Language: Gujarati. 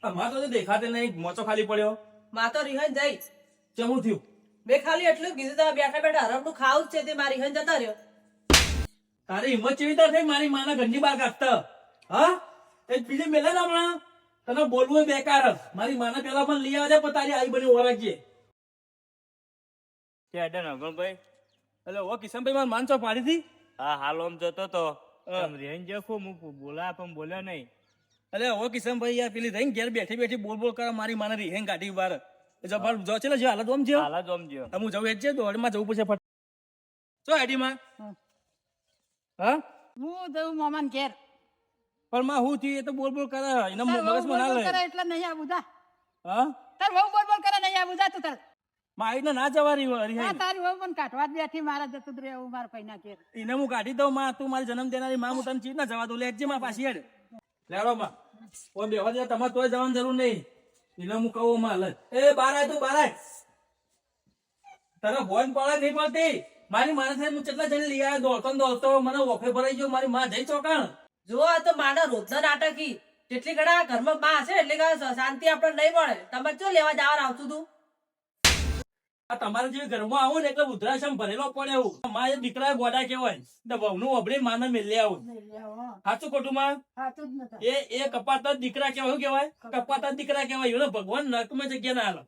અમાર તો દેખાતે નહીં, મોચો ખાલી પડ્યો. માં તો રિહન જઈ. ચમું થયું? મેં ખાલી એટલું કીધું તમે બેઠા બેઠા હરમનું ખાવું જ છે તે મારી રિહન જતા રહ્યો. તારી હિંમત કેવી રીતે થઈ મારી માના ઘરની બહાર કાઢતા? હા, એ બીજી મેલે ને હમણાં તને બોલવું એ બેકાર જ. મારી માને પેલા પણ લઈ આવજે, પણ તારી આઈ બની ઓળખજે. ભાઈ એટલે ઓ કિશનભાઈ માર માનચો પાડી હતી. હા હાલ આમ જતો તો રેન જે ખૂબ બોલા પણ બોલ્યો નહીં. અલે ઓ કિશનભાઈ યાર પેલી રહીને ઘેર બેઠી બેઠી બોલ બોલ કરે મારી માને રીહેંગ કાઢી બહાર. જબર જો છે જે હાલત ઓમ છે. હાલ જ આમ જ્યો. હું જવું એ જ છે, દોડમાં જવું પડશે ફટ. ચો આઈડીમાં હા હું જઉં મામાને ઘેર. પણ માં હું થયું એ તો બોલ બોલ કરે, એના તાર વહુ મગજમાં ના બોલ લે. કરે એટલે નહીં આવું જા. હા તાર વહુ બોલ કરે નહીં આવું જા તું તાર. માં આઈને ના જવા હા રીહેંગ. તારી વહુ પણ કાઢવા જ બેઠી મારા જતું જ રહેવું મારા પૈના ઘેર. એને હું કાઢી દઉં માં, તું મારી જન્મ દેનારી માં, હું તને ચીજ ના જવા દઉં. લેજે માં પાછી હેડ. લેડો માં ઓમ બેહવા દે, તમારે તોય જવાની જરૂર નહીં. એને હું કહું માં હાલ એ બહાર આય, તું બહાર આય. તને ફોન પડે નહીં પડતી? મારી માને થાય હું કેટલા જણ લઈ આવ્યો દોડતો ને દોડતો, મને ઓફે ભરાઈ ગયો. મારી માં જઈ ચોકાણ. જો આ તો માના રોજના નાટકી જેટલી ઘણા ઘરમાં માં હશે એટલે કે શાંતિ આપણને નહીં મળે. તમે ચો લેવા જવા આવતું તું? આ તમારા જેવી ઘરમાં આવું ને એટલે ઉધરાશમ ભરેલો પડે એવું. મારા દીકરા ગોડા કેવાય તો વહુનું ઓબળી માને મેલે આવું. સાચું ખોટું માં? હાચું જ નતા. એ કપાતા જ દીકરા કેવાય. શું કેવાય? કપાતા જ દીકરા કેવાય. એને ભગવાન નરકમાં જગ્યા ના હાલે.